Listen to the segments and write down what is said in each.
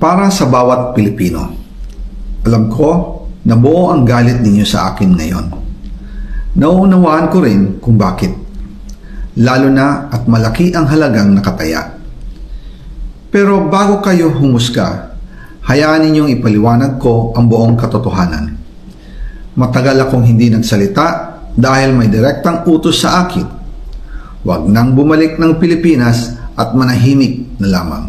Para sa bawat Pilipino, alam ko na buo ang galit ninyo sa akin ngayon. Nauunawaan ko rin kung bakit, lalo na at malaki ang halagang nakataya. Pero bago kayo humusga, hayaan ninyong ipaliwanag ko ang buong katotohanan. Matagal akong hindi nagsalita dahil may direktang utos sa akin. Huwag nang bumalik ng Pilipinas at manahimik na lamang.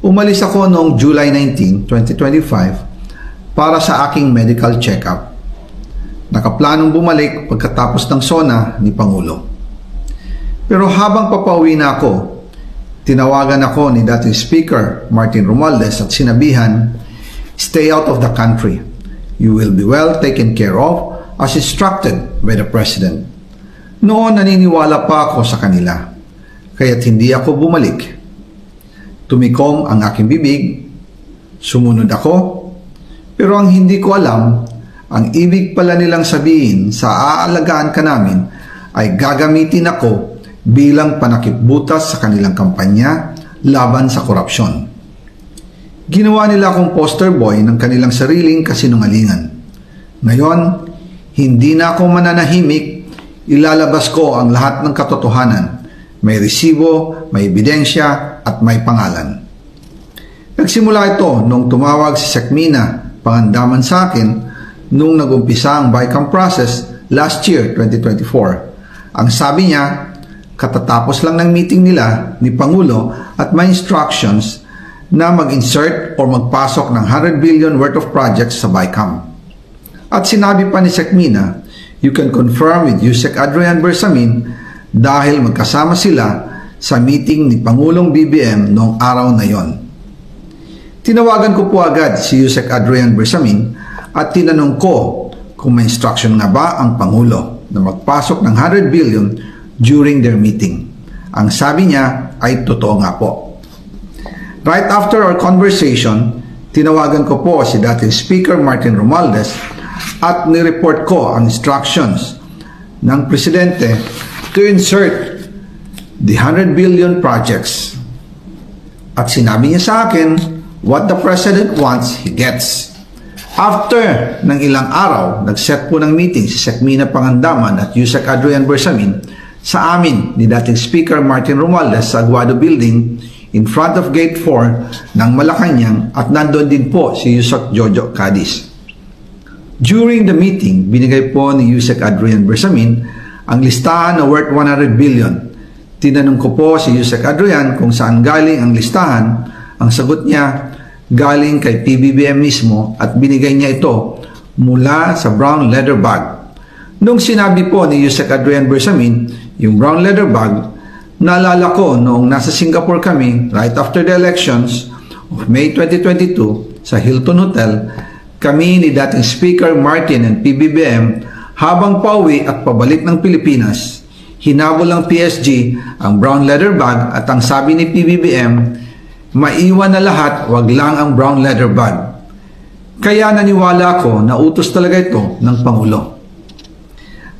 Umalis ako noong July 19, 2025 para sa aking medical check-up. Nakaplanong bumalik pagkatapos ng SONA ni Pangulo. Pero habang papauwi na ako, tinawagan ako ni dating Speaker Martin Romualdez at sinabihan, "Stay out of the country. You will be well taken care of as instructed by the President." Noon naniniwala pa ako sa kanila, kaya't hindi ako bumalik. Tumikom ang aking bibig, sumunod ako, pero ang hindi ko alam, ang ibig pala nilang sabihin sa aalagaan ka namin ay gagamitin ako bilang panakipbutas sa kanilang kampanya laban sa korupsyon. Ginawa nila akong poster boy ng kanilang sariling kasinungalingan. Ngayon, hindi na ako mananahimik, ilalabas ko ang lahat ng katotohanan. May resibo, may ebidensya, at may pangalan. Nagsimula ito nung tumawag si Sekmina Pangandaman sa akin nung nagumpisa ang BICAM process last year, 2024. Ang sabi niya, katatapos lang ng meeting nila ni Pangulo at may instructions na mag-insert or magpasok ng 100 billion worth of projects sa BICAM. At sinabi pa ni Sekmina, "You can confirm with Yusek Adrian Bersamin dahil magkasama sila sa meeting ni Pangulong BBM noong araw na yon." Tinawagan ko po agad si Yusek Adrian Bersamin at tinanong ko kung may instruction nga ba ang Pangulo na magpasok ng 100 billion during their meeting. Ang sabi niya ay totoo nga po. Right after our conversation, tinawagan ko po si dating Speaker Martin Romualdez at nireport ko ang instructions ng Presidente to insert the 100 billion projects. At sinabi niya sa akin, what the President wants, he gets. After ng ilang araw, nag-set po ng meeting si Sekmina Pangandaman at Yusek Adrian Bersamin sa amin ni dating Speaker Martin Romualdez sa Aguado Building in front of Gate 4 ng Malacanang at nandoon din po si Yusek Jojo Cadiz. During the meeting, binigay po ni Yusek Adrian Bersamin ang listahan na worth 100 billion. Tinanong ko po si Yusek Adrian kung saan galing ang listahan. Ang sagot niya, galing kay PBBM mismo at binigay niya ito mula sa brown leather bag. Nung sinabi po ni Yusek Adrian Bersamin yung brown leather bag, naalala ko noong nasa Singapore kami right after the elections of May 2022 sa Hilton Hotel, kami ni dating Speaker Martin and PBBM habang pauwi at pabalik ng Pilipinas, hinabol ng PSG ang brown leather bag at ang sabi ni PBBM, maiwan na lahat, wag lang ang brown leather bag. Kaya naniwala ako na utos talaga ito ng Pangulo.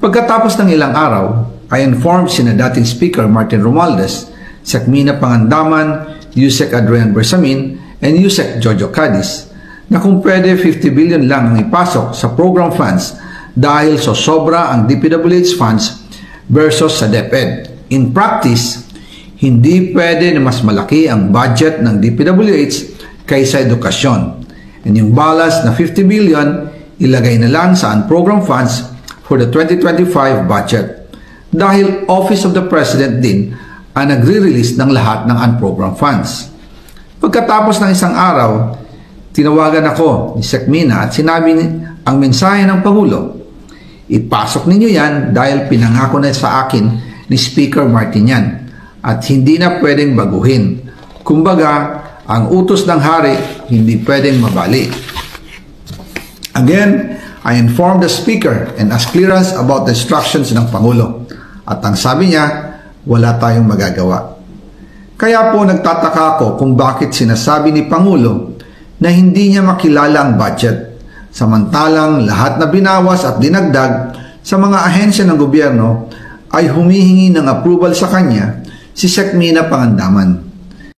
Pagkatapos ng ilang araw, I informed sina dating Speaker Martin Romualdez, Sekmina Pangandaman, Yusek Adrian Bersamin, and Yusek Jojo Cadiz na kung pwede 50 billion lang ang ipasok sa program funds dahil so sobra ang DPWH funds versus sa DepEd. In practice, hindi pwede na mas malaki ang budget ng DPWH kaysa edukasyon. And yung balas na 50 billion, ilagay na lang sa unprogram funds for the 2025 budget. Dahil Office of the President din ang nagre-release ng lahat ng unprogram funds. Pagkatapos ng isang araw, tinawagan ako ni Sekmina at sinabi ang mensahe ng Pangulo, ipasok ninyo yan dahil pinangako na sa akin ni Speaker Martin yan at hindi na pwedeng baguhin. Kumbaga, ang utos ng hari hindi pwedeng mabali. Again, I informed the Speaker and asked clearance about the instructions ng Pangulo. At ang sabi niya, wala tayong magagawa. Kaya po nagtataka ako kung bakit sinasabi ni Pangulo na hindi niya makilala ang budget. Samantalang lahat na binawas at dinagdag sa mga ahensya ng gobyerno ay humihingi ng approval sa kanya si Sekmina Pangandaman.